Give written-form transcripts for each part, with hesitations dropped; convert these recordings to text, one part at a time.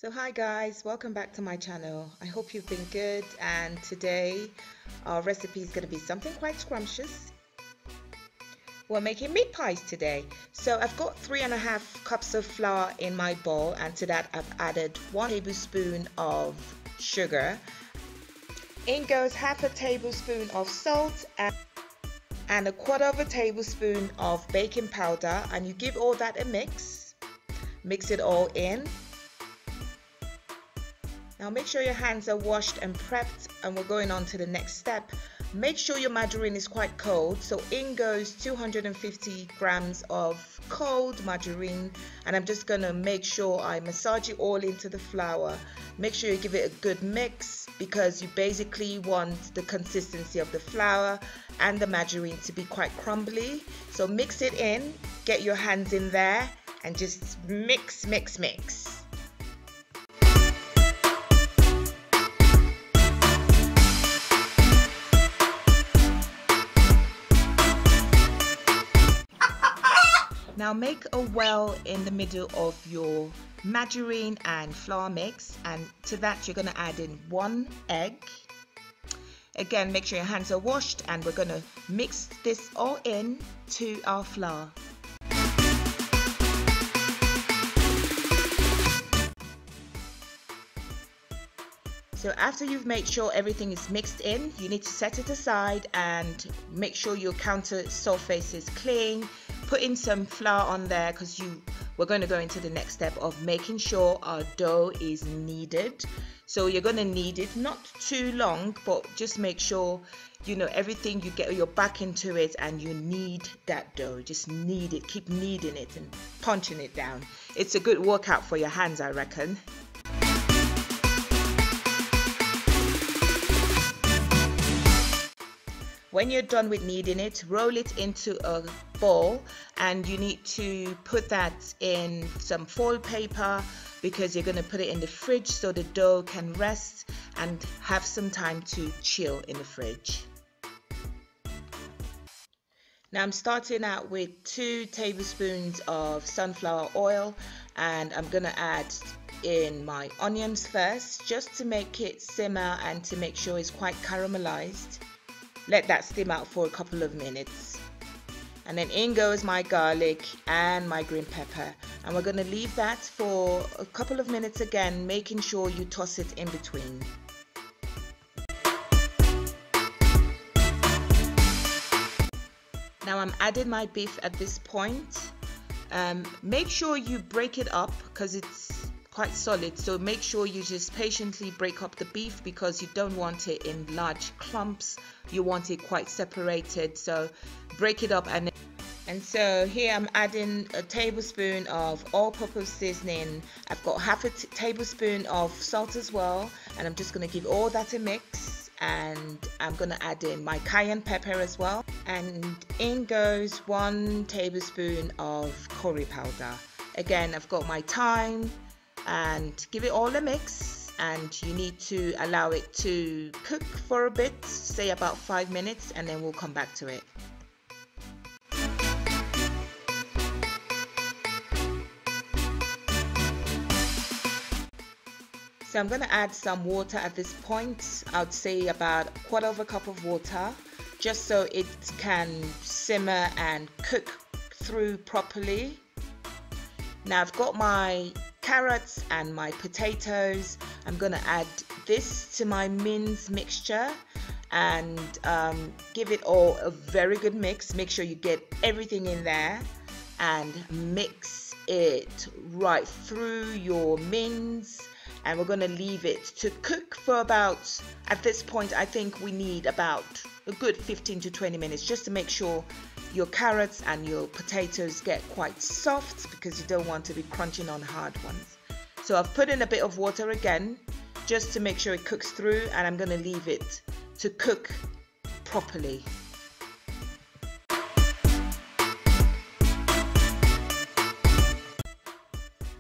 So hi guys, welcome back to my channel. I hope you've been good, and today our recipe is going to be something quite scrumptious. We're making meat pies today. So I've got 3.5 cups of flour in my bowl, and to that I've added 1 tablespoon of sugar. In goes half a tablespoon of salt and 1/4 tablespoon of baking powder, and you give all that a mix. Mix it all in. Now make sure your hands are washed and prepped, and we're going on to the next step. Make sure your margarine is quite cold, so in goes 250 grams of cold margarine, and I'm just going to make sure I massage it all into the flour. Make sure you give it a good mix, because you basically want the consistency of the flour and the margarine to be quite crumbly. So mix it in, get your hands in there and just mix. Now make a well in the middle of your margarine and flour mix, and to that you're going to add in 1 egg. Again, make sure your hands are washed, and we're going to mix this all in to our flour. So after you've made sure everything is mixed in, you need to set it aside and make sure your counter surface is clean. Put in some flour on there, because we're going to go into the next step of making sure our dough is kneaded. So you're going to knead it not too long, but just make sure you know everything, you get your back into it and you knead that dough. Just knead it, keep kneading it and punching it down. It's a good workout for your hands, I reckon. When you're done with kneading it, roll it into a bowl, and you need to put that in some foil paper, because you're going to put it in the fridge so the dough can rest and have some time to chill in the fridge. Now I'm starting out with 2 tablespoons of sunflower oil, and I'm going to add in my onions first, just to make it simmer and to make sure it's quite caramelized. Let that steam out for a couple of minutes, and then in goes my garlic and my green pepper, and we're going to leave that for a couple of minutes again, making sure you toss it in between. Now I'm adding my beef at this point. Make sure you break it up, because it's quite solid, so make sure you just patiently break up the beef, because you don't want it in large clumps. You want it quite separated, so break it up. And so here I'm adding a tablespoon of all-purpose seasoning. I've got half a tablespoon of salt as well, and I'm just going to give all that a mix, and I'm going to add in my cayenne pepper as well, and in goes 1 tablespoon of curry powder. Again, I've got my thyme, and give it all a mix, and you need to allow it to cook for a bit, say about 5 minutes, and then we'll come back to it. So I'm going to add some water at this point. I'd say about 1/4 cup of water, just so it can simmer and cook through properly. Now I've got my carrots and my potatoes. I'm going to add this to my mince mixture and give it all a very good mix. Make sure you get everything in there and mix it right through your mince, and we're going to leave it to cook for about, at this point I think we need about a good 15 to 20 minutes, just to make sure your carrots and your potatoes get quite soft, because you don't want to be crunching on hard ones. So I've put in a bit of water again, just to make sure it cooks through, and I'm going to leave it to cook properly.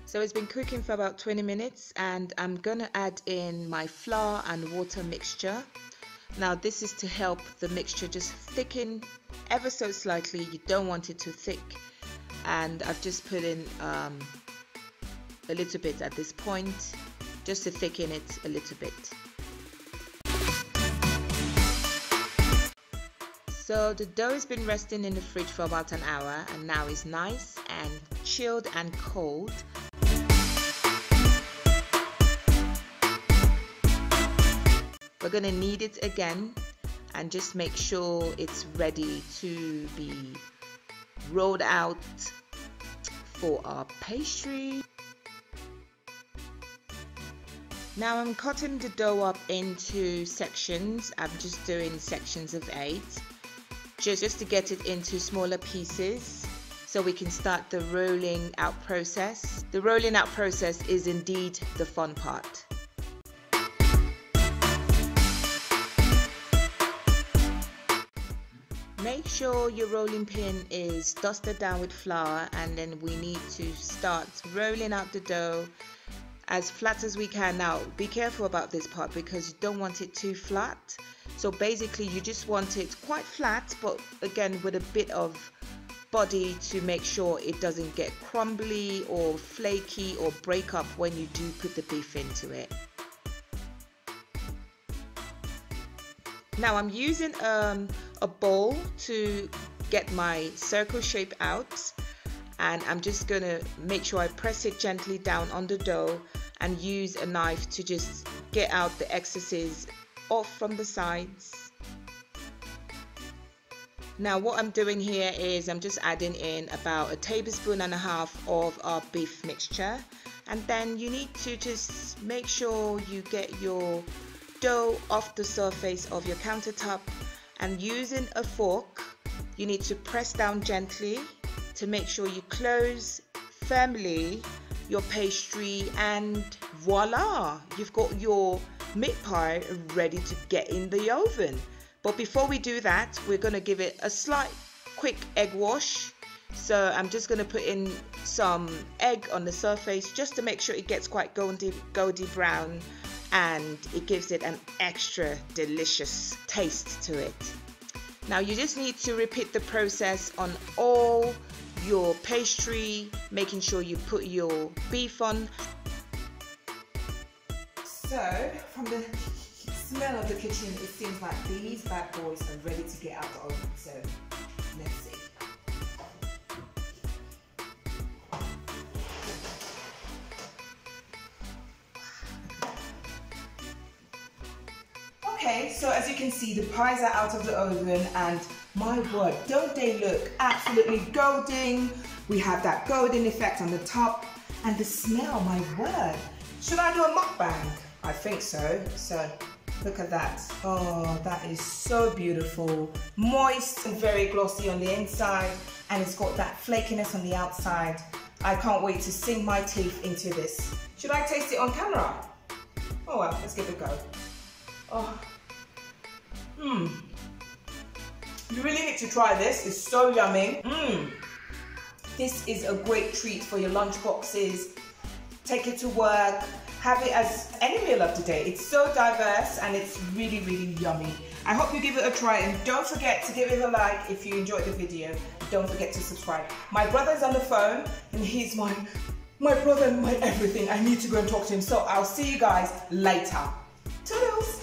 So it's been cooking for about 20 minutes, and I'm going to add in my flour and water mixture. Now this is to help the mixture just thicken ever so slightly. You don't want it too thick, and I've just put in a little bit at this point. just to thicken it a little bit. So the dough has been resting in the fridge for about an hour and now is nice and chilled and cold. We're going to knead it again and just make sure it's ready to be rolled out for our pastry. Now I'm cutting the dough up into sections. I'm just doing sections of 8 just to get it into smaller pieces so we can start the rolling out process. The rolling out process is indeed the fun part. Make sure your rolling pin is dusted down with flour, and then we need to start rolling out the dough as flat as we can. Now be careful about this part because you don't want it too flat. So basically you just want it quite flat, but again with a bit of body to make sure it doesn't get crumbly or flaky or break up when you do put the beef into it. Now I'm using a bowl to get my circle shape out, and I'm just going to make sure I press it gently down on the dough and use a knife to just get out the excesses off from the sides. Now what I'm doing here is I'm just adding in about 1.5 tablespoons of our beef mixture, and then you need to just make sure you get your dough off the surface of your countertop, and using a fork you need to press down gently to make sure you close firmly your pastry, and voila, you've got your meat pie ready to get in the oven. But before we do that, we're going to give it a slight quick egg wash. So I'm just going to put in some egg on the surface just to make sure it gets quite goldy brown, and it gives it an extra delicious taste to it. Now you just need to repeat the process on all your pastry, making sure you put your beef on. So from the smell of the kitchen, it seems like these bad boys are ready to get out the oven. So let's see. Okay, so as you can see, the pies are out of the oven, and my word, don't they look absolutely golden? We have that golden effect on the top, and the smell, my word. Should I do a mukbang? I think so. So look at that. Oh, that is so beautiful. Moist and very glossy on the inside, and it's got that flakiness on the outside. I can't wait to sink my teeth into this. Should I taste it on camera? Oh well, let's give it a go. Oh. You really need to try this. It's so yummy. This is a great treat for your lunch boxes. Take it to work. Have it as any meal of the day. It's so diverse and it's really, really yummy. I hope you give it a try, and don't forget to give it a like if you enjoyed the video. Don't forget to subscribe. My brother's on the phone, and he's my brother and my everything. I need to go and talk to him. So I'll see you guys later. Toodles!